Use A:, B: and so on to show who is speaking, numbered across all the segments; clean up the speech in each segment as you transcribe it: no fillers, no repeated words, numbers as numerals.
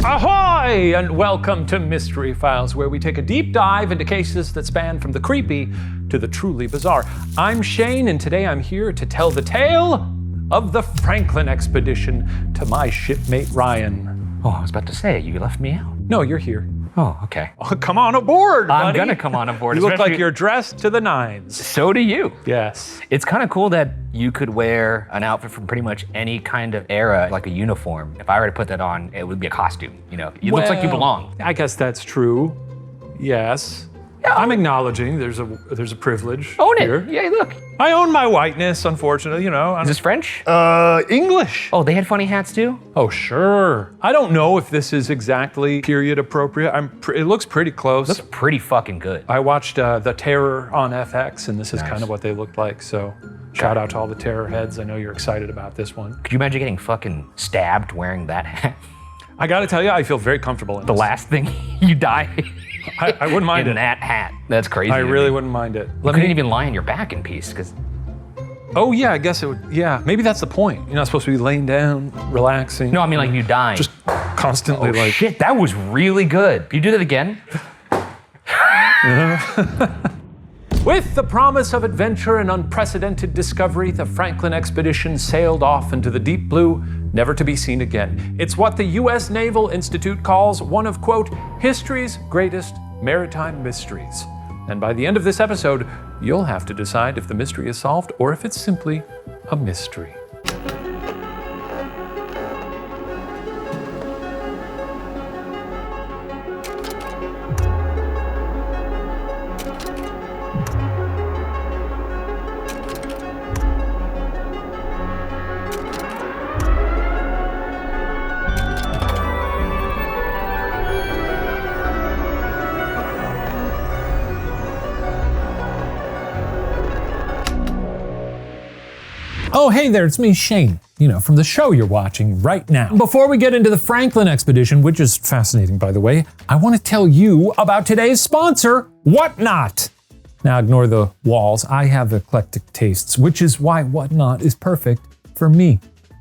A: Ahoy, and welcome to Mystery Files, where we take a deep dive into cases that span from the creepy to the truly bizarre. I'm Shane, and today I'm here to tell the tale of the Franklin expedition to my shipmate Ryan.
B: Oh, I was about to say, you left me out.
A: No, you're here.
B: Oh, okay.
A: Oh, come on aboard, buddy.
B: I'm gonna come on aboard.
A: You look like you're dressed to the nines.
B: So do you.
A: Yes.
B: It's kind of cool that you could wear an outfit from pretty much any kind of era, like a uniform. If I were to put that on, it would be a costume, you know? It looks like you belong.
A: I guess that's true. Yes. Yeah, I'm acknowledging there's a privilege.
B: Own it.
A: Here.
B: Yeah, look.
A: I own my whiteness, unfortunately, you know.
B: Is this French?
A: English.
B: Oh, they had funny hats too?
A: Oh, sure. I don't know if this is exactly period appropriate. It looks pretty close.
B: Looks pretty fucking good.
A: I watched The Terror on FX, and this is kind of what they looked like, so shout out to all the terror heads. I know you're excited about this one.
B: Could you imagine getting fucking stabbed wearing that hat?
A: I gotta tell you, I feel very comfortable in
B: The
A: this.
B: last thing you die
A: I wouldn't mind
B: in that hat. That's crazy.
A: I really wouldn't mind it.
B: You couldn't even lie on your back in peace, because...
A: Oh yeah, I guess it would, yeah. Maybe that's the point. You're not supposed to be laying down, relaxing.
B: No, I mean like you die.
A: Just constantly like...
B: Shit, that was really good. Can you do that again?
A: With the promise of adventure and unprecedented discovery, the Franklin expedition sailed off into the deep blue, never to be seen again. It's what the U.S. Naval Institute calls one of, quote, history's greatest maritime mysteries. And by the end of this episode, you'll have to decide if the mystery is solved or if it's simply a mystery. Oh, hey there, it's me, Shane, from the show you're watching right now. Before we get into the Franklin expedition, which is fascinating, by the way, I want to tell you about today's sponsor, Whatnot. Now, ignore the walls. I have eclectic tastes, which is why Whatnot is perfect for me.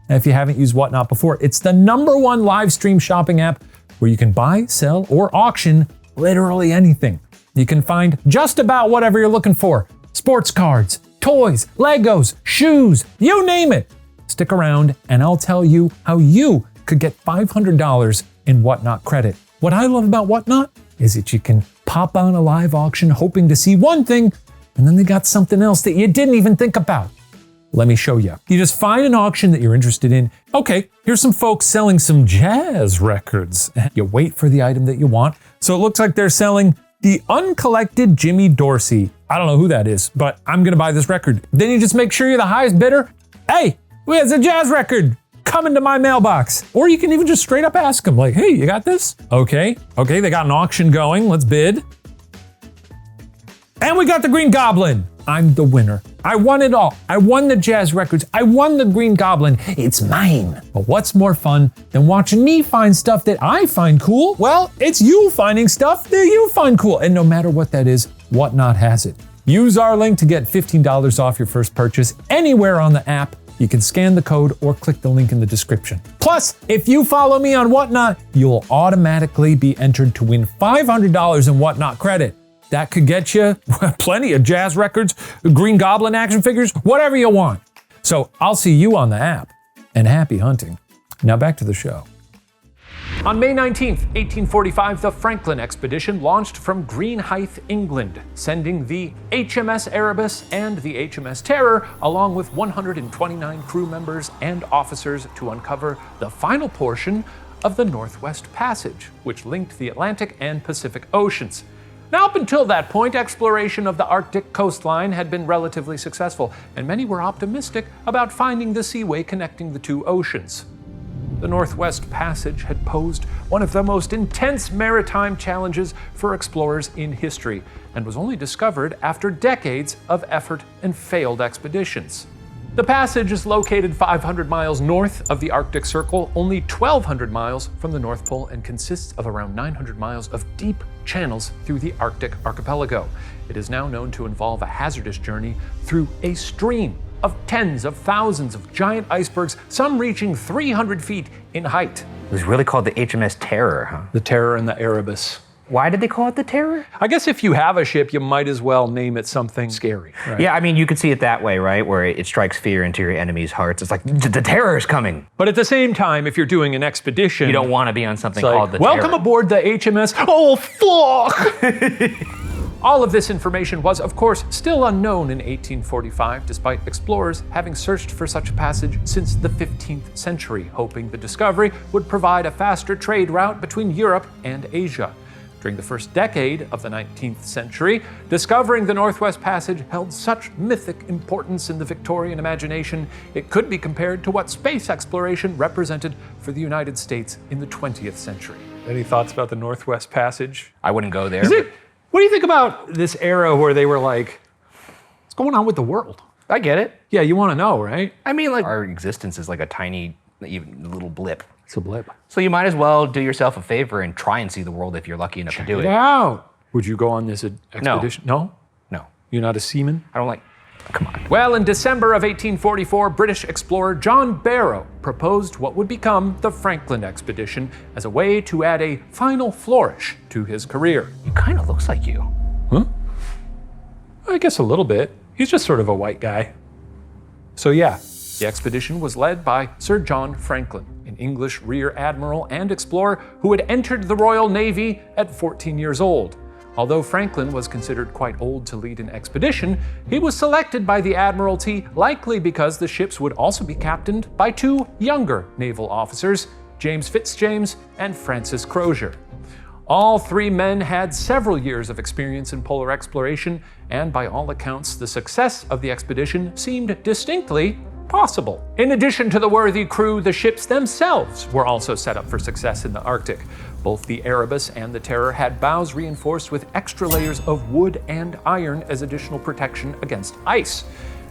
A: And if you haven't used Whatnot before, it's the #1 live stream shopping app where you can buy, sell, or auction literally anything. You can find just about whatever you're looking for. Sports cards, toys, Legos, shoes, you name it. Stick around and I'll tell you how you could get $500 in Whatnot credit. What I love about Whatnot is that you can pop on a live auction hoping to see one thing, and then they got something else that you didn't even think about. Let me show you. You just find an auction that you're interested in. Okay, here's some folks selling some jazz records. You wait for the item that you want. So it looks like they're selling the uncollected Jimmy Dorsey. I don't know who that is, but I'm gonna buy this record. Then you just make sure you're the highest bidder. Hey, it's a jazz record coming to my mailbox. Or you can even just straight up ask them, like, hey, you got this? Okay, they got an auction going, let's bid. And we got the Green Goblin. I'm the winner. I won it all. I won the jazz records. I won the Green Goblin. It's mine. But what's more fun than watching me find stuff that I find cool? Well, it's you finding stuff that you find cool. And no matter what that is, Whatnot has it. Use our link to get $15 off your first purchase anywhere on the app. You can scan the code or click the link in the description. Plus, if you follow me on Whatnot, you'll automatically be entered to win $500 in Whatnot credit. That could get you plenty of jazz records, Green Goblin action figures, whatever you want. So I'll see you on the app, and happy hunting. Now back to the show. On May 19th, 1845, the Franklin expedition launched from Greenhithe, England, sending the HMS Erebus and the HMS Terror, along with 129 crew members and officers, to uncover the final portion of the Northwest Passage, which linked the Atlantic and Pacific Oceans. Now, up until that point, exploration of the Arctic coastline had been relatively successful, and many were optimistic about finding the seaway connecting the two oceans. The Northwest Passage had posed one of the most intense maritime challenges for explorers in history, and was only discovered after decades of effort and failed expeditions. The passage is located 500 miles north of the Arctic Circle, only 1,200 miles from the North Pole, and consists of around 900 miles of deep channels through the Arctic archipelago. It is now known to involve a hazardous journey through a stream of tens of thousands of giant icebergs, some reaching 300 feet in height.
B: It was really called the HMS Terror, huh?
A: The Terror and the Erebus.
B: Why did they call it the Terror?
A: I guess if you have a ship, you might as well name it something scary. Right?
B: Yeah, I mean, you could see it that way, right? Where it strikes fear into your enemies' hearts. It's like, the Terror is coming.
A: But at the same time, if you're doing an expedition,
B: You don't want to be on something
A: it's like,
B: called the
A: welcome
B: Terror.
A: aboard the HMS. Oh, fuck! All of this information was, of course, still unknown in 1845, despite explorers having searched for such a passage since the 15th century, hoping the discovery would provide a faster trade route between Europe and Asia. During the first decade of the 19th century, discovering the Northwest Passage held such mythic importance in the Victorian imagination, it could be compared to what space exploration represented for the United States in the 20th century. Any thoughts about the Northwest Passage?
B: I wouldn't go there.
A: What do you think about this era where they were like, what's going on with the world?
B: I get it.
A: Yeah, you want to know, right?
B: I mean, like, our existence is like a tiny, even little blip.
A: It's a blip.
B: So you might as well do yourself a favor and try and see the world if you're lucky enough to do
A: Get
B: it.
A: out. Would you go on this expedition? No?
B: No.
A: You're not a seaman?
B: I don't like, come on.
A: Well, in December of 1844, British explorer John Barrow proposed what would become the Franklin expedition as a way to add a final flourish to his career.
B: He kind of looks like you.
A: Huh? I guess a little bit. He's just sort of a white guy. So yeah, the expedition was led by Sir John Franklin, an English rear admiral and explorer who had entered the Royal Navy at 14 years old. Although Franklin was considered quite old to lead an expedition, he was selected by the Admiralty likely because the ships would also be captained by two younger naval officers, James Fitzjames and Francis Crozier. All three men had several years of experience in polar exploration, and by all accounts, the success of the expedition seemed distinctly possible. In addition to the worthy crew, the ships themselves were also set up for success in the Arctic. Both the Erebus and the Terror had bows reinforced with extra layers of wood and iron as additional protection against ice.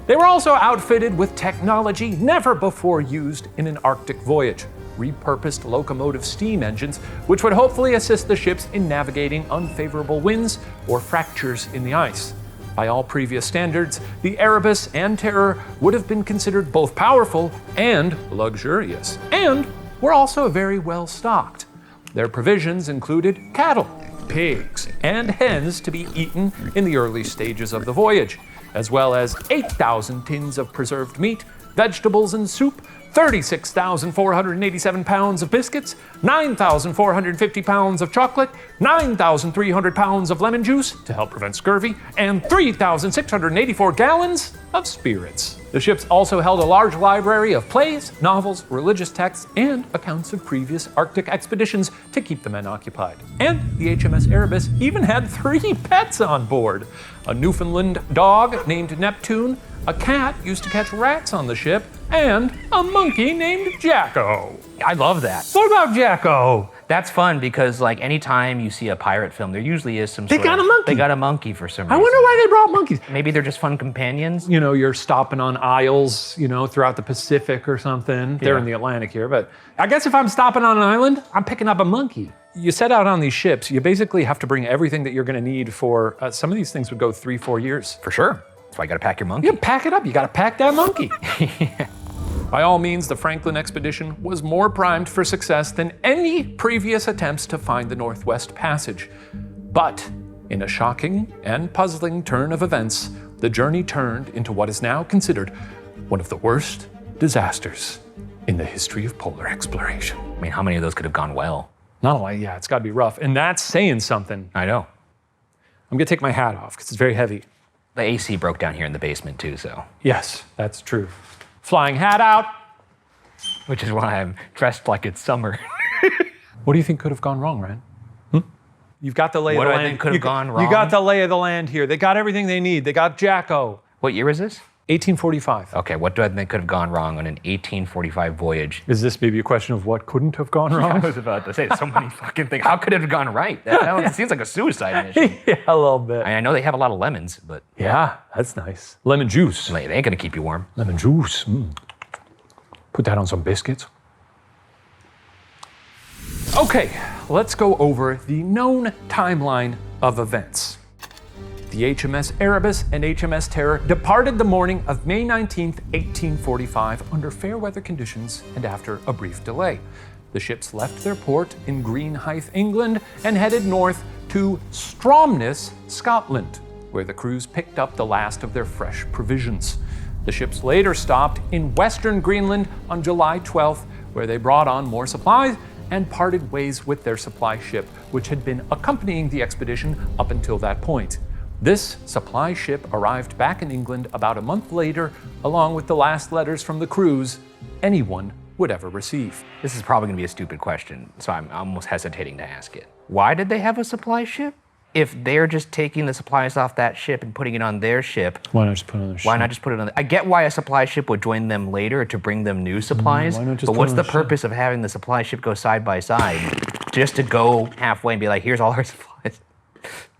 A: They were also outfitted with technology never before used in an Arctic voyage, repurposed locomotive steam engines, which would hopefully assist the ships in navigating unfavorable winds or fractures in the ice. By all previous standards, the Erebus and Terror would have been considered both powerful and luxurious, and were also very well stocked. Their provisions included cattle, pigs, and hens to be eaten in the early stages of the voyage, as well as 8,000 tins of preserved meat, vegetables and soup, 36,487 pounds of biscuits, 9,450 pounds of chocolate, 9,300 pounds of lemon juice to help prevent scurvy, and 3,684 gallons of spirits. The ships also held a large library of plays, novels, religious texts, and accounts of previous Arctic expeditions to keep the men occupied. And the HMS Erebus even had 3 pets on board: a Newfoundland dog named Neptune, a cat used to catch rats on the ship, and a monkey named Jacko.
B: I love that.
A: What about Jacko?
B: That's fun because, like, anytime you see a pirate film, there usually is some
A: They
B: sort
A: got
B: of-
A: a monkey.
B: They got a monkey for some
A: I
B: reason.
A: wonder why they brought monkeys.
B: Maybe they're just fun companions.
A: You know, you're stopping on isles, you know, throughout the Pacific or something. They're
B: Yeah.
A: in the Atlantic here, but I guess if I'm stopping on an island, I'm picking up a monkey. You set out on these ships, you basically have to bring everything that you're gonna need for, some of these things would go 3-4 years.
B: For sure. That's why you gotta pack your monkey.
A: You pack it up, you gotta pack that monkey. By all means, the Franklin expedition was more primed for success than any previous attempts to find the Northwest Passage. But in a shocking and puzzling turn of events, the journey turned into what is now considered one of the worst disasters in the history of polar exploration.
B: I mean, how many of those could have gone well?
A: Not only, yeah, it's gotta be rough. And that's saying something.
B: I know.
A: I'm gonna take my hat off because it's very heavy.
B: The AC broke down here in the basement too, so.
A: Yes, that's true. Flying hat out.
B: Which is why I'm dressed like it's summer.
A: What do you think could have gone wrong, Ryan? You've got the lay
B: What
A: of the
B: do I
A: land.
B: think could have gone wrong?
A: You got the lay of the land here. They got everything they need. They got Jacko.
B: What year is this?
A: 1845.
B: Okay, what do I think could have gone wrong on an 1845 voyage?
A: Is this maybe a question of what couldn't have gone wrong?
B: I was about to say so many fucking things. How could it have gone right? That seems like a suicide mission.
A: Yeah, a little bit.
B: I know they have a lot of lemons, but
A: Yeah, that's nice. Lemon juice.
B: they ain't gonna keep you warm.
A: Lemon juice. Put that on some biscuits. Okay, let's go over the known timeline of events. The HMS Erebus and HMS Terror departed the morning of May 19, 1845, under fair weather conditions and after a brief delay. The ships left their port in Greenhithe, England, and headed north to Stromness, Scotland, where the crews picked up the last of their fresh provisions. The ships later stopped in western Greenland on July 12th, where they brought on more supplies and parted ways with their supply ship, which had been accompanying the expedition up until that point. This supply ship arrived back in England about a month later, along with the last letters from the crews anyone would ever receive.
B: This is probably gonna be a stupid question, so I'm almost hesitating to ask it. Why did they have a supply ship? If they're just taking the supplies off that ship and putting it on their ship,
A: Why not just put it on their ship?
B: why not just put it on? I get why a supply ship would join them later to bring them new supplies,
A: why not just
B: but
A: put
B: what's
A: it
B: the
A: on the
B: purpose of having the supply ship go side by side? Just to go halfway and be like, here's all our supplies.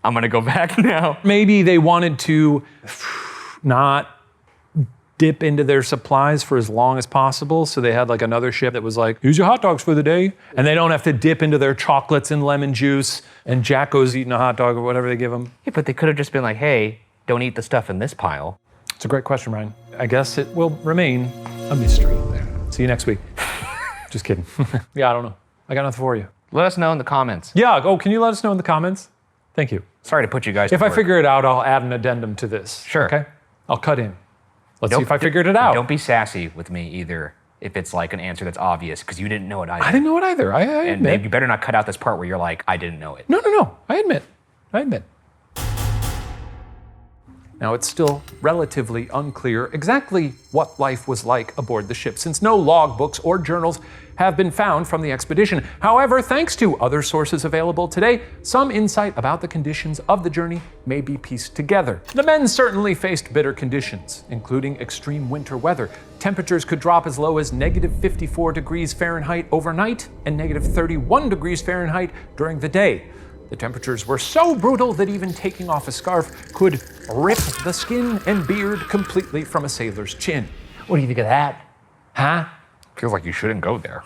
B: I'm gonna go back now.
A: Maybe they wanted to not dip into their supplies for as long as possible, so they had like another ship that was like, here's your hot dogs for the day, and they don't have to dip into their chocolates and lemon juice, and Jacko's eating a hot dog or whatever they give him.
B: Yeah, but they could have just been like, hey, don't eat the stuff in this pile.
A: It's a great question, Ryan. I guess it will remain a mystery. See you next week. Just kidding. Yeah, I don't know. I got nothing for you.
B: Let us know in the comments.
A: Yeah, can you let us know in the comments? Thank you.
B: Sorry to put you guys
A: If
B: to
A: I
B: work.
A: figure it out, I'll add an addendum to this.
B: Sure.
A: Okay? I'll cut in. Let's see if I figured it out.
B: Don't be sassy with me either if it's like an answer that's obvious, because you didn't know it either.
A: I didn't know it either. I
B: And
A: admit.
B: you better not cut out this part where you're like, I didn't know it.
A: No. I admit. Now, it's still relatively unclear exactly what life was like aboard the ship, since no logbooks or journals have been found from the expedition. However, thanks to other sources available today, some insight about the conditions of the journey may be pieced together. The men certainly faced bitter conditions, including extreme winter weather. Temperatures could drop as low as negative 54 degrees Fahrenheit overnight and negative 31 degrees Fahrenheit during the day. The temperatures were so brutal that even taking off a scarf could rip the skin and beard completely from a sailor's chin. What do you think of that? Huh?
B: Feels like you shouldn't go there.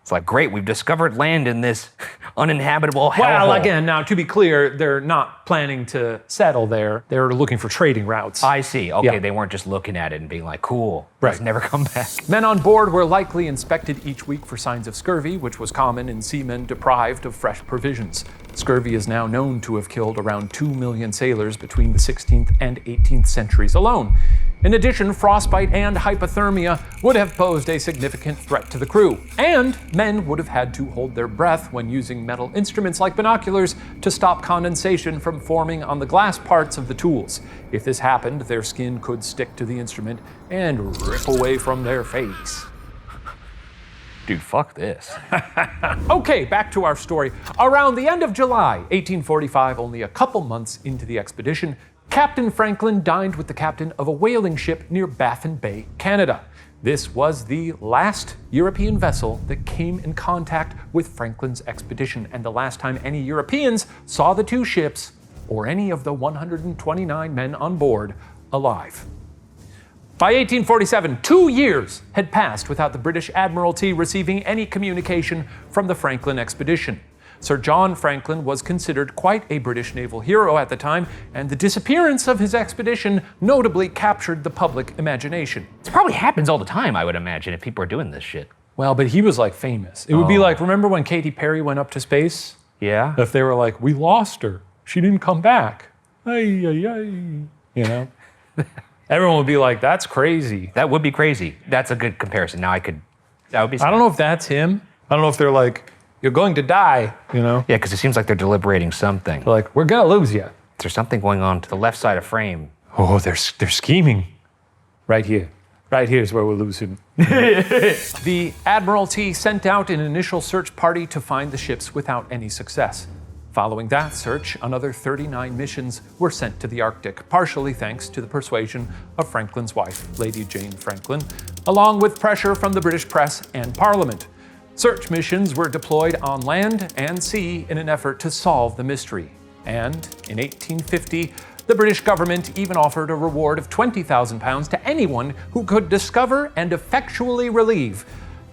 B: It's like, great, we've discovered land in this uninhabitable hellhole.
A: Well, again, now to be clear, they're not planning to settle there. They're looking for trading routes.
B: I see. Okay,
A: Yeah.
B: they weren't just looking at it and being like, cool,
A: Right.
B: let's never come back.
A: Men on board were likely inspected each week for signs of scurvy, which was common in seamen deprived of fresh provisions. Scurvy is now known to have killed around 2 million sailors between the 16th and 18th centuries alone. In addition, frostbite and hypothermia would have posed a significant threat to the crew, and men would have had to hold their breath when using metal instruments like binoculars to stop condensation from forming on the glass parts of the tools. If this happened, their skin could stick to the instrument and rip away from their face.
B: Dude, fuck this.
A: Okay, back to our story. Around the end of July 1845, only a couple months into the expedition, Captain Franklin dined with the captain of a whaling ship near Baffin Bay, Canada. This was the last European vessel that came in contact with Franklin's expedition, and the last time any Europeans saw the two ships or any of the 129 men on board alive. By 1847, 2 years had passed without the British Admiralty receiving any communication from the Franklin expedition. Sir John Franklin was considered quite a British naval hero at the time, and the disappearance of his expedition notably captured the public imagination.
B: This probably happens all the time, I would imagine, if people are doing this shit.
A: Well, but he was like famous. It would be like, remember when Katy Perry went up to space?
B: Yeah?
A: If they were like, we lost her, she didn't come back. Ay, ay, ay. You know? Everyone would be like, that's crazy.
B: That would be crazy. That's a good comparison. Now that would be.
A: I don't know if that's him. I don't know if they're like, you're going to die, you know?
B: Yeah, because it seems like they're deliberating something.
A: They're like, we're gonna lose you.
B: There's something going on to the left side of frame.
A: Oh, they're scheming. Right here. Right here is where we'll lose him. The Admiralty sent out an initial search party to find the ships without any success. Following that search, another 39 missions were sent to the Arctic, partially thanks to the persuasion of Franklin's wife, Lady Jane Franklin, along with pressure from the British press and Parliament. Search missions were deployed on land and sea in an effort to solve the mystery. And in 1850, the British government even offered a reward of £20,000 to anyone who could discover and effectually relieve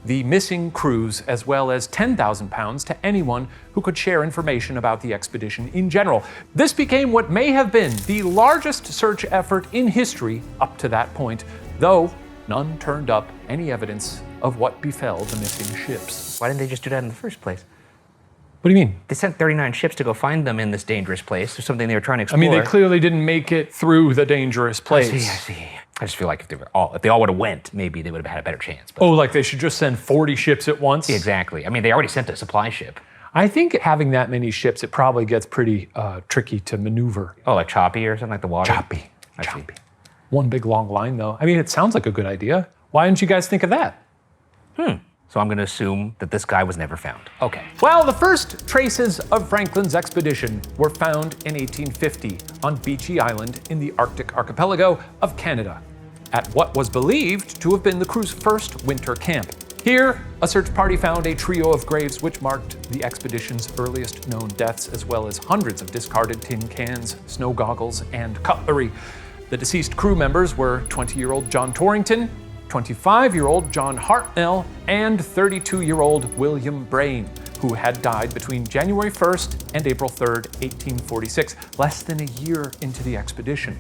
A: the missing crews, as well as £10,000 to anyone who could share information about the expedition in general. This became what may have been the largest search effort in history up to that point, though none turned up any evidence of what befell the missing ships.
B: Why didn't they just do that in the first place?
A: What do you mean?
B: They sent 39 ships to go find them in this dangerous place, or something they were trying to explore.
A: I mean, they clearly didn't make it through the dangerous place.
B: I see. I just feel like if they all would have went, maybe they would have had a better chance. But
A: Oh, like they should just send 40 ships at once?
B: exactly. I mean, they already sent a supply ship.
A: I think having that many ships, it probably gets pretty tricky to maneuver.
B: Oh, like choppy or something like the water?
A: Choppy.
B: I see.
A: One big long line, though. I mean, it sounds like a good idea. Why didn't you guys think of that?
B: So I'm going to assume that this guy was never found. Okay.
A: Well, the first traces of Franklin's expedition were found in 1850 on Beechey Island in the Arctic archipelago of Canada, at what was believed to have been the crew's first winter camp. Here, a search party found a trio of graves which marked the expedition's earliest known deaths, as well as hundreds of discarded tin cans, snow goggles, and cutlery. The deceased crew members were 20-year-old John Torrington, 25-year-old John Hartnell, and 32-year-old William Brain, who had died between January 1st and April 3rd, 1846, less than a year into the expedition.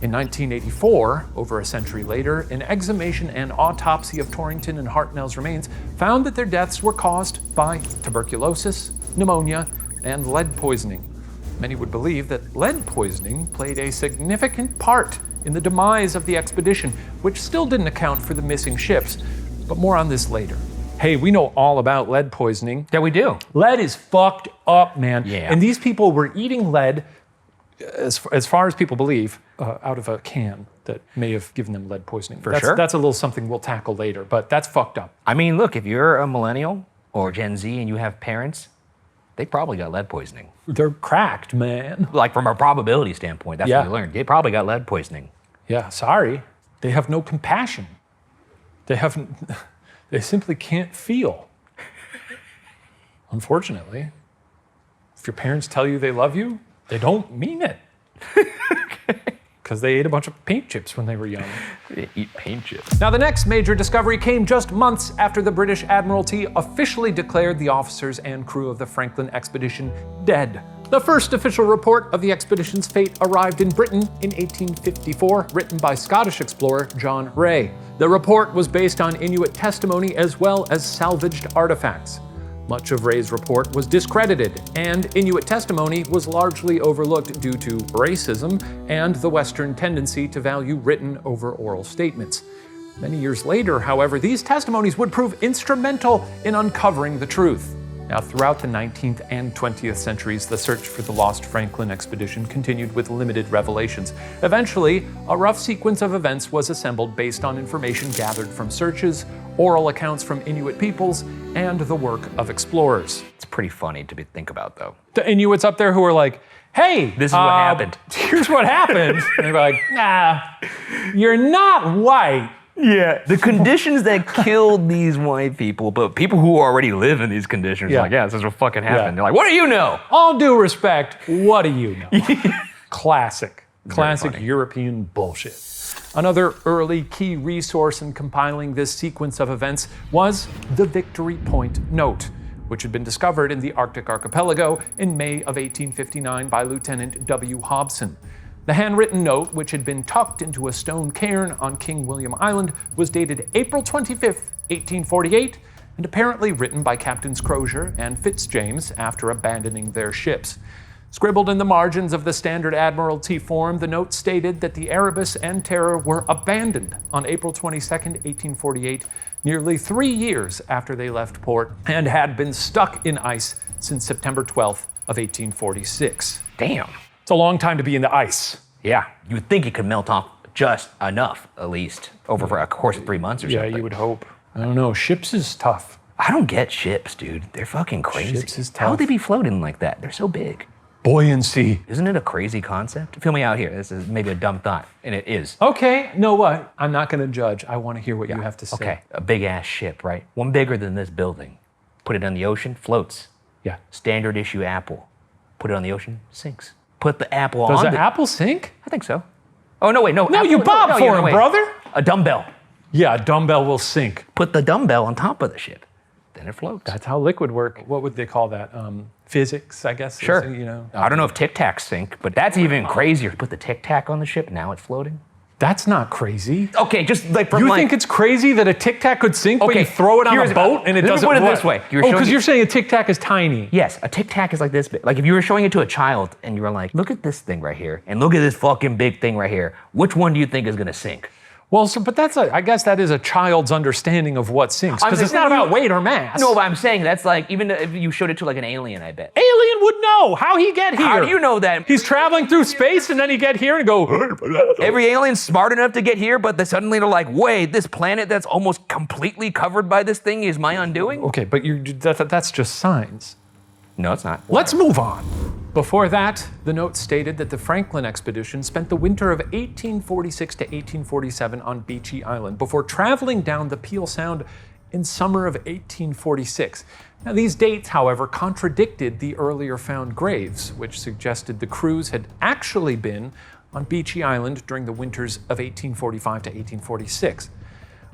A: In 1984, over a century later, an exhumation and autopsy of Torrington and Hartnell's remains found that their deaths were caused by tuberculosis, pneumonia, and lead poisoning. Many would believe that lead poisoning played a significant part in the demise of the expedition, which still didn't account for the missing ships, but more on this later. Hey, we know all about lead poisoning.
B: Yeah, we do.
A: Lead is fucked up, man.
B: Yeah.
A: And these people were eating lead, as far as people believe, out of a can that may have given them lead poisoning.
B: Sure.
A: That's a little something we'll tackle later, but that's fucked up.
B: I mean, look, if you're a millennial or Gen Z and you have parents, they probably got lead poisoning.
A: They're cracked, man.
B: Like from a probability standpoint, that's
A: Yeah.
B: what you learned. They probably got lead poisoning.
A: Yeah, sorry. They have no compassion. They simply can't feel. Unfortunately, if your parents tell you they love you, they don't mean it. Because they ate a bunch of paint chips when they were young.
B: They eat paint chips.
A: Now, the next major discovery came just months after the British Admiralty officially declared the officers and crew of the Franklin expedition dead. The first official report of the expedition's fate arrived in Britain in 1854, written by Scottish explorer John Rae. The report was based on Inuit testimony as well as salvaged artifacts. Much of Rae's report was discredited, and Inuit testimony was largely overlooked due to racism and the Western tendency to value written over oral statements. Many years later, however, these testimonies would prove instrumental in uncovering the truth. Now, throughout the 19th and 20th centuries, the search for the lost Franklin expedition continued with limited revelations. Eventually, a rough sequence of events was assembled based on information gathered from searches, oral accounts from Inuit peoples, and the work of explorers.
B: It's pretty funny to think about, though.
A: The Inuits up there who are like, hey,
B: This is what happened.
A: Here's what happened. And they're like, nah, you're not white.
B: Yeah, the conditions that killed these white people, but people who already live in these conditions are like, yeah, this is what fucking happened.
A: Yeah.
B: They're like, what do you know?
A: All due respect, what do you know? Classic
B: funny.
A: European bullshit. Another early key resource in compiling this sequence of events was the Victory Point Note, which had been discovered in the Arctic archipelago in May of 1859 by Lieutenant W. Hobson. The handwritten note, which had been tucked into a stone cairn on King William Island, was dated April 25th, 1848, and apparently written by Captains Crozier and Fitzjames after abandoning their ships. Scribbled in the margins of the standard Admiralty form, the note stated that the Erebus and Terror were abandoned on April 22nd, 1848, nearly 3 years after they left port, and had been stuck in ice since September 12th of 1846.
B: Damn.
A: It's a long time to be in the ice.
B: Yeah, you would think it could melt off just enough, at least, over a course of 3 months or something.
A: Yeah, you would hope. I don't know. Ships is tough.
B: I don't get ships, dude. They're fucking crazy.
A: Ships is
B: How would
A: tough.
B: they be floating like that? They're so big.
A: Buoyancy.
B: Isn't it a crazy concept? Feel me out here. This is maybe a dumb thought, and it is.
A: Okay, know what? I'm not going to judge. I want to hear what you have to say.
B: Okay, a big ass ship, right? One bigger than this building. Put it on the ocean, floats.
A: Yeah.
B: Standard issue Apple. Put it on the ocean, sinks. Put the Apple
A: Does
B: on
A: the
B: the...
A: apple sink?
B: I think so. Oh, no, wait, no.
A: No,
B: Apple-
A: you bob for him,
B: wait.
A: brother.
B: A dumbbell.
A: Yeah, a dumbbell will sink.
B: Put the dumbbell on top of the ship. Then it floats.
A: That's how liquid work. What would they call that? Physics, I guess.
B: Sure.
A: You know.
B: I don't know if Tic Tacs sink, but that's even crazier. Put the Tic Tac on the ship, now it's floating.
A: That's not crazy.
B: Okay, just like from
A: You think it's crazy that a Tic Tac could sink, but you throw it on a boat and it doesn't
B: put it
A: what?
B: this way.
A: Because you're saying a Tic Tac is tiny.
B: Yes, a Tic Tac is like this big. Like if you were showing it to a child and you were like, look at this thing right here, and look at this fucking big thing right here. Which one do you think is gonna sink?
A: Well, but I guess that is a child's understanding of what sinks, because it's not about weight or mass.
B: No, but I'm saying that's like, even if you showed it to like an alien, I bet.
A: Alien would know. How he get here?
B: How do you know that?
A: He's traveling through space and then he get here and go.
B: Every alien's smart enough to get here, but suddenly they're like, wait, this planet that's almost completely covered by this thing is my undoing?
A: Okay, but that's just science.
B: No, it's not.
A: Let's move on. Before that, the note stated that the Franklin expedition spent the winter of 1846 to 1847 on Beechey Island before traveling down the Peel Sound in summer of 1846. Now, these dates, however, contradicted the earlier found graves, which suggested the crews had actually been on Beechey Island during the winters of 1845 to 1846.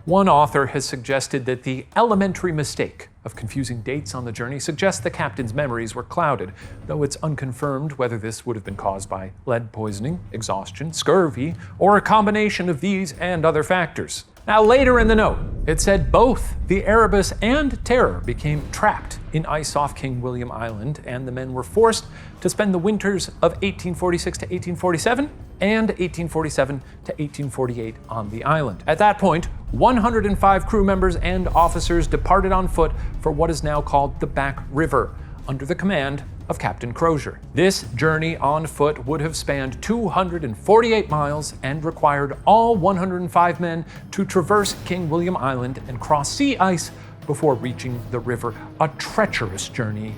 A: One author has suggested that the elementary mistake of confusing dates on the journey suggests the captain's memories were clouded, though it's unconfirmed whether this would have been caused by lead poisoning, exhaustion, scurvy, or a combination of these and other factors. Now, later in the note, it said both the Erebus and Terror became trapped in ice off King William Island, and the men were forced to spend the winters of 1846 to 1847 and 1847 to 1848 on the island. At that point, 105 crew members and officers departed on foot for what is now called the Back River, under the command of Captain Crozier. This journey on foot would have spanned 248 miles and required all 105 men to traverse King William Island and cross sea ice before reaching the river. A treacherous journey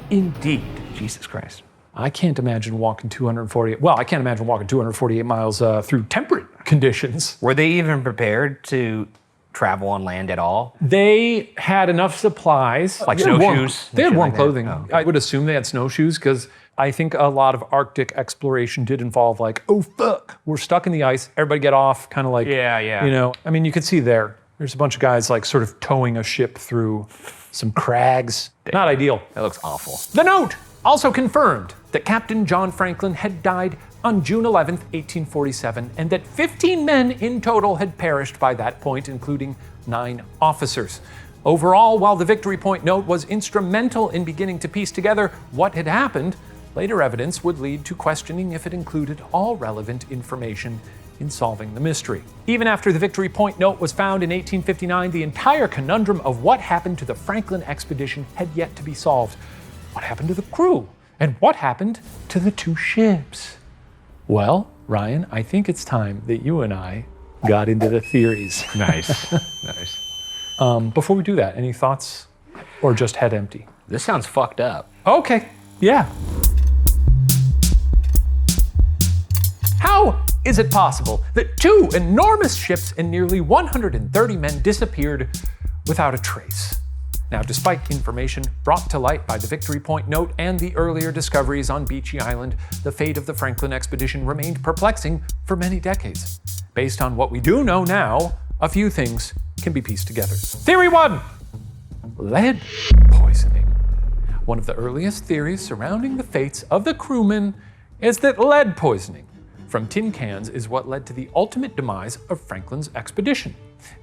A: indeed.
B: Jesus Christ.
A: I can't imagine walking 248 miles through temperate conditions.
B: Were they even prepared to travel on land at all?
A: They had enough supplies.
B: Like snowshoes?
A: They had warm clothing.
B: Oh, okay.
A: I would assume they had snowshoes, because I think a lot of Arctic exploration did involve like, oh fuck, we're stuck in the ice, everybody get off, kind of like,
B: Yeah.
A: you know, I mean, you could see there's a bunch of guys like sort of towing a ship through some crags. Not ideal.
B: That looks awful.
A: The note also confirmed that Captain John Franklin had died on June 11th, 1847, and that 15 men in total had perished by that point, including 9 officers. Overall, while the Victory Point note was instrumental in beginning to piece together what had happened, later evidence would lead to questioning if it included all relevant information in solving the mystery. Even after the Victory Point note was found in 1859, the entire conundrum of what happened to the Franklin expedition had yet to be solved. What happened to the crew? And what happened to the 2 ships? Well, Ryan, I think it's time that you and I got into the theories.
B: Nice. Nice.
A: Before we do that, any thoughts or just head empty?
B: This sounds fucked up.
A: Okay, yeah. How is it possible that 2 enormous ships and nearly 130 men disappeared without a trace? Now, despite information brought to light by the Victory Point note and the earlier discoveries on Beechey Island, the fate of the Franklin expedition remained perplexing for many decades. Based on what we do know now, a few things can be pieced together. Theory 1, lead poisoning. One of the earliest theories surrounding the fates of the crewmen is that lead poisoning from tin cans is what led to the ultimate demise of Franklin's expedition.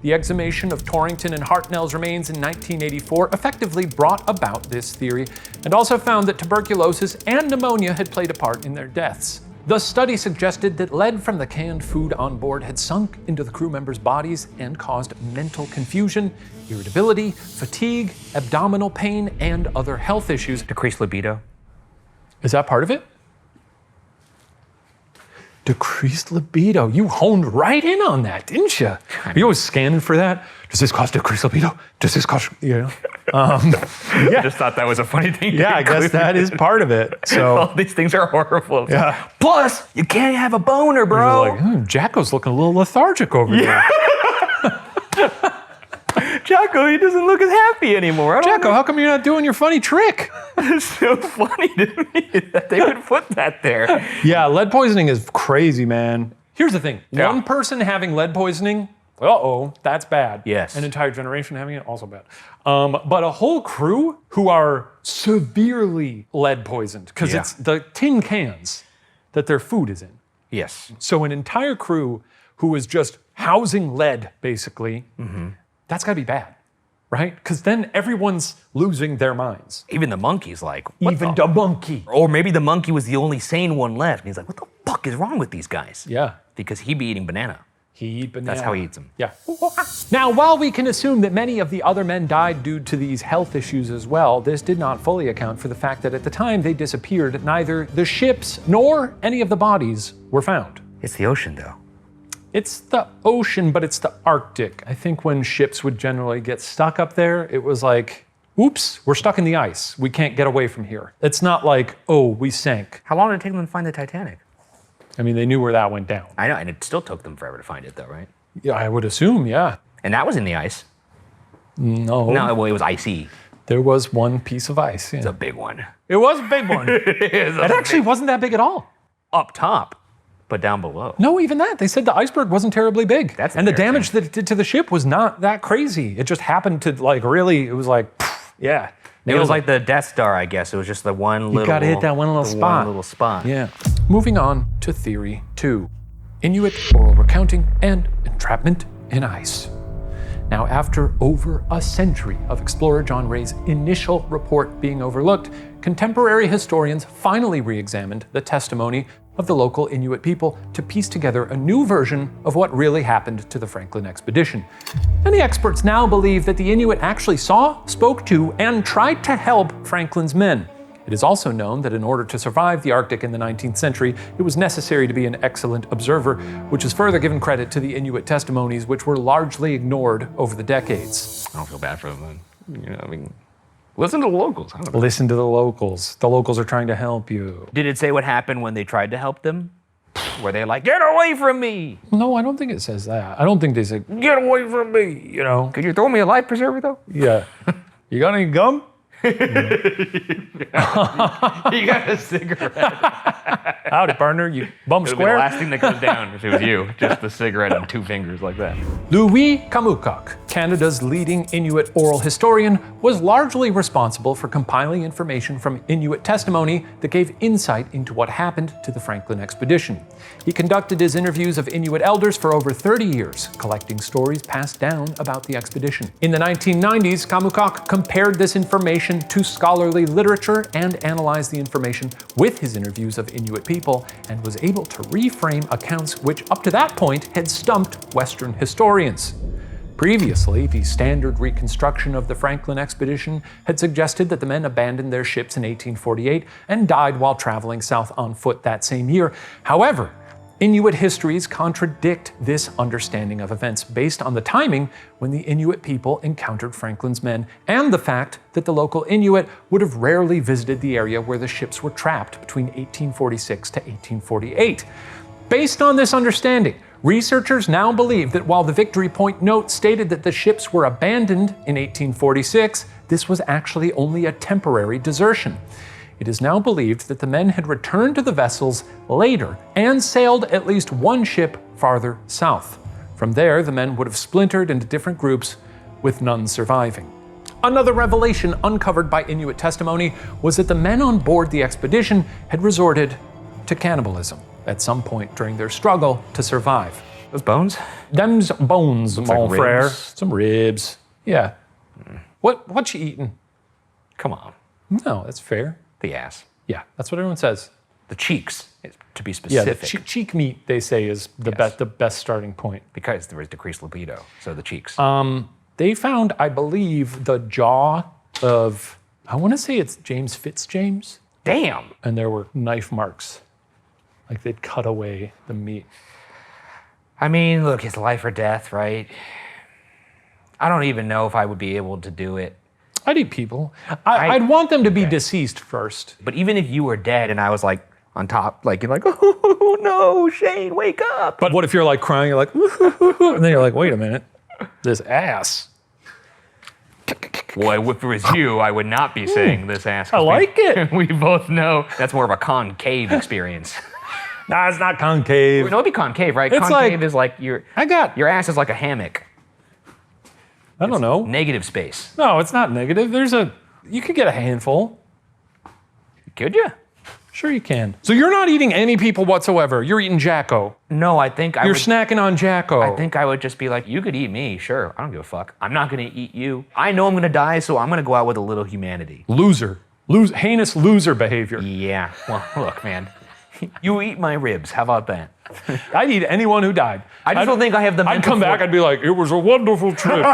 A: The exhumation of Torrington and Hartnell's remains in 1984 effectively brought about this theory, and also found that tuberculosis and pneumonia had played a part in their deaths. The study suggested that lead from the canned food on board had sunk into the crew members' bodies and caused mental confusion, irritability, fatigue, abdominal pain, and other health issues.
B: Decreased libido.
A: Is that part of it? Decreased libido. You honed right in on that, didn't you? Are you always scanning for that? Does this cause decreased libido? Does this cause,
B: Yeah. I just thought that was a funny thing.
A: Yeah, I guess that is part of it. So
B: all these things are horrible.
A: Yeah.
B: Plus, you can't have a boner, bro.
A: like, Jacko's looking a little lethargic over there.
B: Jacko, he doesn't look as happy anymore.
A: Jacko, how come you're not doing your funny trick?
B: It's so funny to me that they would put that there.
A: Yeah, lead poisoning is crazy, man. Here's the thing.
B: Yeah.
A: One person having lead poisoning Uh-oh, that's bad.
B: Yes.
A: An entire generation having it, also bad. But a whole crew who are severely lead poisoned, because it's the tin cans that their food is in.
B: Yes.
A: So an entire crew who is just housing lead, basically, that's gotta be bad, right? Because then everyone's losing their minds.
B: Even the monkey's like,
A: Even the monkey.
B: Or maybe the monkey was the only sane one left. And he's like, what the fuck is wrong with these guys?
A: Yeah.
B: Because he'd be eating banana.
A: He eat banana.
B: That's how he eats them.
A: Yeah. Now, while we can assume that many of the other men died due to these health issues as well, this did not fully account for the fact that at the time they disappeared, neither the ships nor any of the bodies were found.
B: It's the ocean, though.
A: It's the ocean, but it's the Arctic. I think when ships would generally get stuck up there, it was like, oops, we're stuck in the ice. We can't get away from here. It's not like, oh, we sank.
B: How long did it take them to find the Titanic?
A: I mean, they knew where that went down.
B: I know, and it still took them forever to find it, though, right?
A: Yeah, I would assume, yeah.
B: And that was in the ice.
A: No.
B: No, well, it was icy.
A: There was one piece of ice. Yeah.
B: It's a big one.
A: It was a big one. It actually wasn't that big at all.
B: Up top, but down below.
A: No, even that. They said the iceberg wasn't terribly big.
B: That's
A: and the
B: embarrassing.
A: damage that it did to the ship was not that crazy. It just happened to like really, it was like, yeah.
B: It was like the Death Star, I guess. It was just the one little...
A: You gotta hit that one little spot.
B: One little spot.
A: Yeah. Moving on to theory 2. Inuit oral recounting and entrapment in ice. Now, after over a century of explorer John Ray's initial report being overlooked, contemporary historians finally re-examined the testimony of the local Inuit people to piece together a new version of what really happened to the Franklin expedition. Many experts now believe that the Inuit actually saw, spoke to, and tried to help Franklin's men. It is also known that in order to survive the Arctic in the 19th century, it was necessary to be an excellent observer, which is further given credit to the Inuit testimonies, which were largely ignored over the decades.
B: I don't feel bad for them then. You know, I mean, listen to the locals. I don't know.
A: Listen to the locals. The locals are trying to help you.
B: Did it say what happened when they tried to help them? Were they like, get away from me?
A: No, I don't think it says that. I don't think they say, get away from me, you know.
B: Could you throw me a life preserver, though?
A: Yeah. You got any gum?
B: You got a cigarette.
A: Howdy, partner. You bum
B: It'll be the
A: square?
B: last thing that goes down if it was you. Just the cigarette and 2 fingers like that.
A: Louis Kamukok, Canada's leading Inuit oral historian, was largely responsible for compiling information from Inuit testimony that gave insight into what happened to the Franklin expedition. He conducted his interviews of Inuit elders for over 30 years, collecting stories passed down about the expedition. In the 1990s, Kamukok compared this information to scholarly literature and analyzed the information with his interviews of Inuit people, and was able to reframe accounts which up to that point had stumped Western historians. Previously, the standard reconstruction of the Franklin expedition had suggested that the men abandoned their ships in 1848 and died while traveling south on foot that same year. However, Inuit histories contradict this understanding of events based on the timing when the Inuit people encountered Franklin's men and the fact that the local Inuit would have rarely visited the area where the ships were trapped between 1846 to 1848. Based on this understanding, researchers now believe that while the Victory Point note stated that the ships were abandoned in 1846, this was actually only a temporary desertion. It is now believed that the men had returned to the vessels later and sailed at least one ship farther south. From there, the men would have splintered into different groups, with none surviving. Another revelation uncovered by Inuit testimony was that the men on board the expedition had resorted to cannibalism at some point during their struggle to survive.
B: Those bones?
A: Them's bones, mon
B: like
A: frere.
B: ribs.
A: Some ribs. Yeah. What you eating?
B: Come on.
A: No, that's fair.
B: The ass.
A: Yeah, that's what everyone says.
B: The cheeks, to be
A: Yeah,
B: specific.
A: the cheek meat, they say, is the best starting point.
B: Because there was decreased libido, so the cheeks.
A: They found, I believe, the jaw of, I want to say it's James Fitzjames,
B: Damn!
A: and there were knife marks. Like they'd cut away the meat.
B: I mean, look, it's life or death, right? I don't even know if I would be able to do it.
A: I'd eat people. I'd want them to be deceased first.
B: But even if you were dead and I was like on top, like you're like, oh no, Shane, wake up.
A: But what if you're like crying, you're like, and then you're like, wait a minute, this ass.
B: Well, if it was you, I would not be saying this ass.
A: I like it.
B: We both know that's more of a concave experience.
A: Nah, it's not concave.
B: No, it'd be concave, right?
A: It's
B: Concave
A: like-
B: is like your ass is like a hammock.
A: I don't know.
B: Negative space.
A: No, it's not negative. You could get a handful.
B: Could you?
A: Sure you can. So you're not eating any people whatsoever. You're eating Jacko.
B: No, I think
A: You're snacking on Jacko.
B: I think I would just be like, you could eat me, sure. I don't give a fuck. I'm not gonna eat you. I know I'm gonna die, so I'm gonna go out with a little humanity.
A: Loser. Heinous loser behavior.
B: Yeah. Well, look, man. You eat my ribs. How about that?
A: I'd eat anyone who died.
B: I just don't think I have the mental
A: I'd come back, I'd be like, it was a wonderful trip.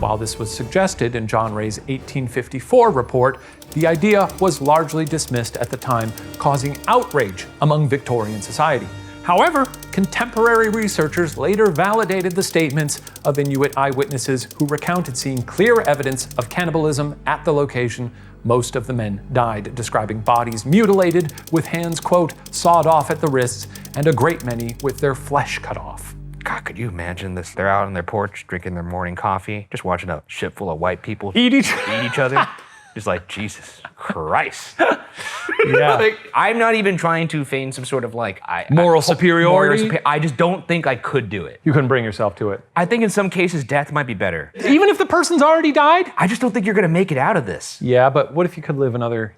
A: While this was suggested in John Ray's 1854 report, the idea was largely dismissed at the time, causing outrage among Victorian society. However, contemporary researchers later validated the statements of Inuit eyewitnesses who recounted seeing clear evidence of cannibalism at the location. Most of the men died, describing bodies mutilated with hands, quote, sawed off at the wrists, and a great many with their flesh cut off.
B: God, could you imagine this? They're out on their porch drinking their morning coffee, just watching a ship full of white people
A: Eat each
B: other. Just like, Jesus Christ.
A: Yeah.
B: Like, I'm not even trying to feign some sort of like
A: Moral superiority?
B: I just don't think I could do it.
A: You couldn't bring yourself to it.
B: I think in some cases death might be better.
A: Even if the person's already died?
B: I just don't think you're gonna make it out of this.
A: Yeah, but what if you could live another,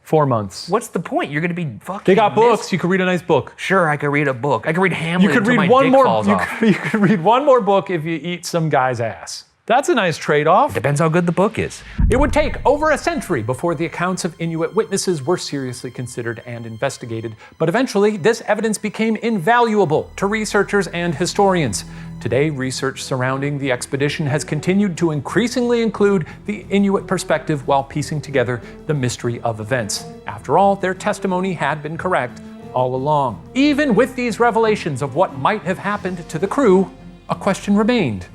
A: 4 months?
B: What's the point? You're gonna be fucking.
A: They got books. You could read a nice book.
B: Sure, I could read a book. I could read Hamlet.
A: You could
B: until
A: read
B: my
A: one
B: dick
A: more.
B: falls off.
A: You could read one more book if you eat some guy's ass. That's a nice trade-off.
B: Depends how good the book is.
A: It would take over a century before the accounts of Inuit witnesses were seriously considered and investigated, but eventually this evidence became invaluable to researchers and historians. Today, research surrounding the expedition has continued to increasingly include the Inuit perspective while piecing together the mystery of events. After all, their testimony had been correct all along. Even with these revelations of what might have happened to the crew, a question remained.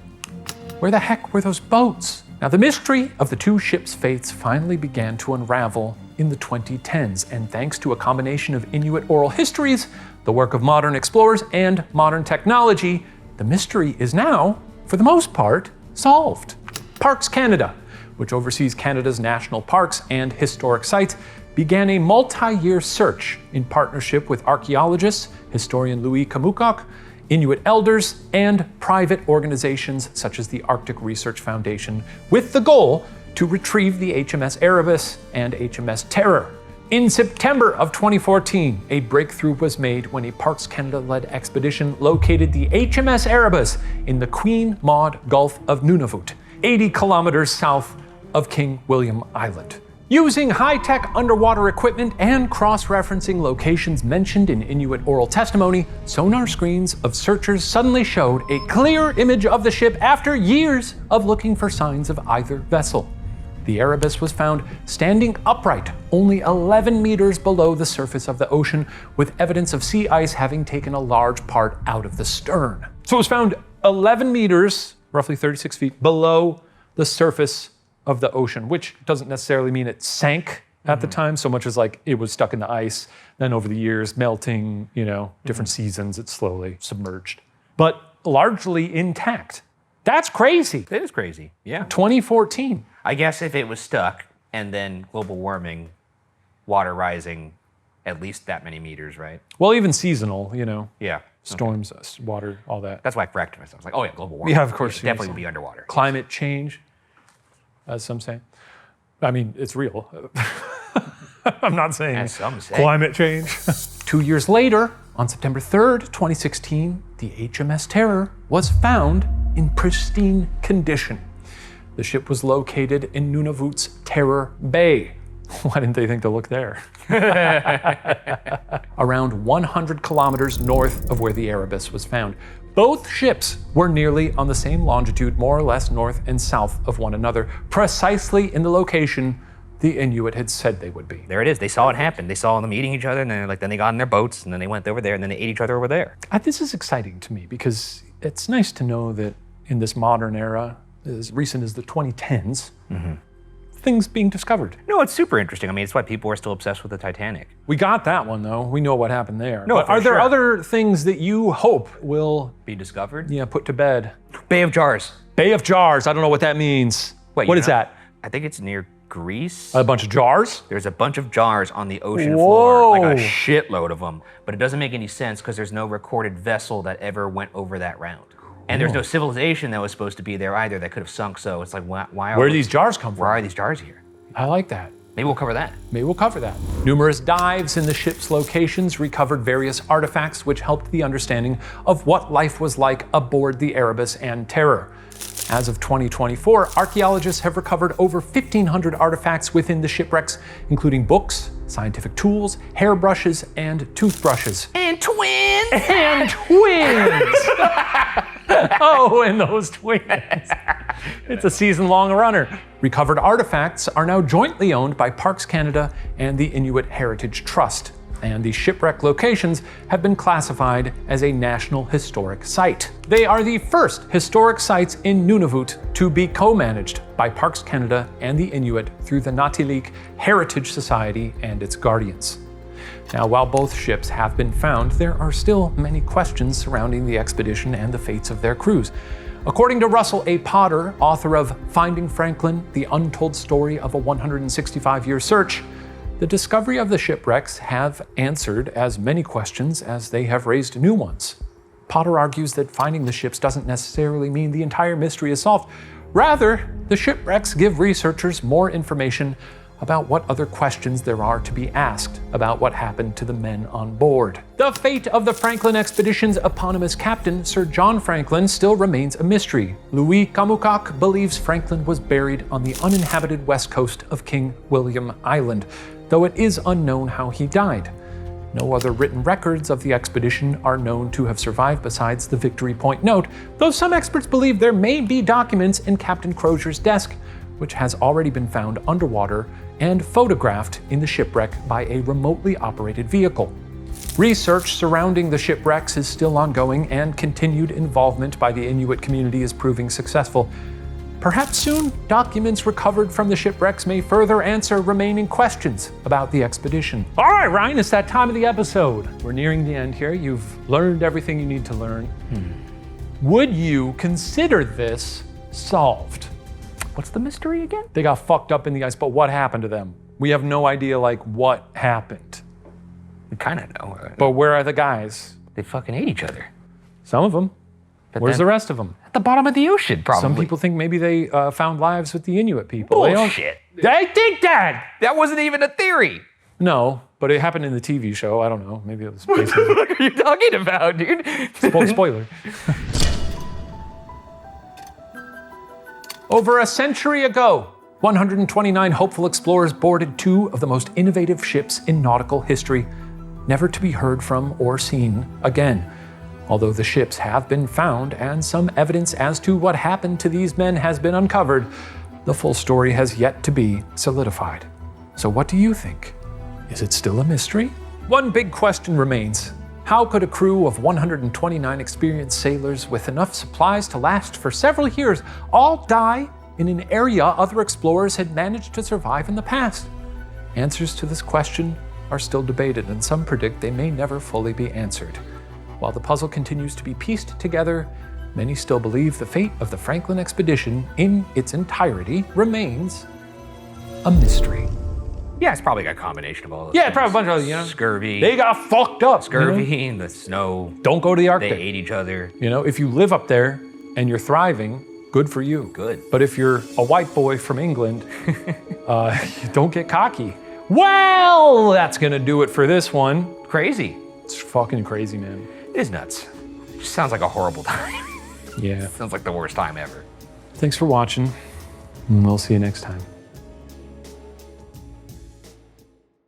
A: Where the heck were those boats? Now, the mystery of the two ships' fates finally began to unravel in the 2010s, and thanks to a combination of Inuit oral histories, the work of modern explorers, and modern technology, the mystery is now, for the most part, solved. Parks Canada, which oversees Canada's national parks and historic sites, began a multi-year search in partnership with archaeologists, historian Louis Kamukok, Inuit elders, and private organizations such as the Arctic Research Foundation, with the goal to retrieve the HMS Erebus and HMS Terror. In September of 2014, a breakthrough was made when a Parks Canada-led expedition located the HMS Erebus in the Queen Maud Gulf of Nunavut, 80 kilometers south of King William Island. Using high-tech underwater equipment and cross-referencing locations mentioned in Inuit oral testimony, sonar screens of searchers suddenly showed a clear image of the ship after years of looking for signs of either vessel. The Erebus was found standing upright, only 11 meters below the surface of the ocean, with evidence of sea ice having taken a large part out of the stern. So it was found 11 meters, roughly 36 feet, below the surface of the ocean, which doesn't necessarily mean it sank at the time, so much as like it was stuck in the ice. Then over the years, melting, different seasons, it slowly submerged. But largely intact. That's crazy.
B: It is crazy, yeah.
A: 2014.
B: I guess if it was stuck and then global warming, water rising at least that many meters, right?
A: Well, even seasonal,
B: Yeah.
A: storms, water, all that.
B: That's why I corrected myself. I was like, oh yeah, global warming.
A: Yeah, of course.
B: It definitely would be underwater.
A: Climate change, as some say. I mean, it's real. I'm not saying
B: As some say.
A: climate change. 2 years later, on September 3rd, 2016, the HMS Terror was found in pristine condition. The ship was located in Nunavut's Terror Bay. Why didn't they think to look there? Around 100 kilometers north of where the Erebus was found. Both ships were nearly on the same longitude, more or less north and south of one another, precisely in the location the Inuit had said they would be.
B: There it is. They saw it happen. They saw them eating each other, and then they got in their boats, and then they went over there, and then they ate each other over there.
A: This is exciting to me because it's nice to know that in this modern era, as recent as the 2010s, things being discovered.
B: No, it's super interesting. I mean, it's why people are still obsessed with the Titanic.
A: We got that one though. We know what happened there.
B: No,
A: but
B: for
A: are there
B: sure.
A: other things that you hope will
B: Be discovered?
A: put to bed?
B: Bay of Jars.
A: Bay of Jars. I don't know what that means.
B: Wait,
A: What
B: you
A: is
B: know?
A: that?
B: I think it's near grease.
A: A bunch of jars?
B: There's a bunch of jars on the ocean
A: Whoa.
B: floor, like a shitload of them. But it doesn't make any sense because there's no recorded vessel that ever went over that round. And there's no civilization that was supposed to be there either that could have sunk. So it's like, why are
A: Where do these jars come from?
B: Where are these jars here?
A: I like that.
B: Maybe we'll cover that.
A: Maybe we'll cover that. Numerous dives in the ship's locations recovered various artifacts which helped the understanding of what life was like aboard the Erebus and Terror. As of 2024, archaeologists have recovered over 1,500 artifacts within the shipwrecks, including books, scientific tools, hairbrushes, and toothbrushes.
B: And twins!
A: And twins! Oh, and those twins. It's a season-long runner. Recovered artifacts are now jointly owned by Parks Canada and the Inuit Heritage Trust, and the shipwreck locations have been classified as a National Historic Site. They are the first historic sites in Nunavut to be co-managed by Parks Canada and the Inuit through the Natilik Heritage Society and its guardians. Now, while both ships have been found, there are still many questions surrounding the expedition and the fates of their crews. According to Russell A. Potter, author of Finding Franklin, The Untold Story of a 165-Year Search, the discovery of the shipwrecks have answered as many questions as they have raised new ones. Potter argues that finding the ships doesn't necessarily mean the entire mystery is solved. Rather, the shipwrecks give researchers more information about what other questions there are to be asked about what happened to the men on board. The fate of the Franklin expedition's eponymous captain, Sir John Franklin, still remains a mystery. Louis Kamukak believes Franklin was buried on the uninhabited west coast of King William Island, though it is unknown how he died. No other written records of the expedition are known to have survived besides the Victory Point note, though some experts believe there may be documents in Captain Crozier's desk, which has already been found underwater and photographed in the shipwreck by a remotely operated vehicle. Research surrounding the shipwrecks is still ongoing, and continued involvement by the Inuit community is proving successful. Perhaps soon, documents recovered from the shipwrecks may further answer remaining questions about the expedition. All right, Ryan, it's that time of the episode. We're nearing the end here. You've learned everything you need to learn. Would you consider this solved?
B: What's the mystery again?
A: They got fucked up in the ice, but what happened to them? We have no idea, what happened.
B: We kind of know.
A: But where are the guys?
B: They fucking ate each other.
A: Some of them.
B: But
A: Where's
B: then-
A: the rest of them?
B: At the bottom of the ocean, probably.
A: Some people think maybe they found lives with the Inuit people.
B: Bullshit.
A: They think that!
B: That wasn't even a theory.
A: No, but it happened in the TV show. I don't know. Maybe it was basically...
B: What are you talking about, dude?
A: Spoiler. Over a century ago, 129 hopeful explorers boarded two of the most innovative ships in nautical history, never to be heard from or seen again. Although the ships have been found and some evidence as to what happened to these men has been uncovered, the full story has yet to be solidified. So what do you think? Is it still a mystery? One big question remains. How could a crew of 129 experienced sailors with enough supplies to last for several years all die in an area other explorers had managed to survive in the past? Answers to this question are still debated, and some predict they may never fully be answered. While the puzzle continues to be pieced together, many still believe the fate of the Franklin expedition in its entirety remains a mystery.
B: Yeah, it's probably got a combination of all those
A: Yeah,
B: things.
A: probably a bunch of,
B: Scurvy.
A: They got fucked up.
B: Scurvy and the snow.
A: Don't go to the
B: They
A: Arctic.
B: ate each other.
A: If you live up there and you're thriving, good for you.
B: Good.
A: But if you're a white boy from England, don't get cocky. Well, that's gonna do it for this one.
B: Crazy.
A: It's fucking crazy, man.
B: It is nuts. Just sounds like a horrible time.
A: Yeah.
B: Sounds like the worst time ever.
A: Thanks for watching, and we'll see you next time.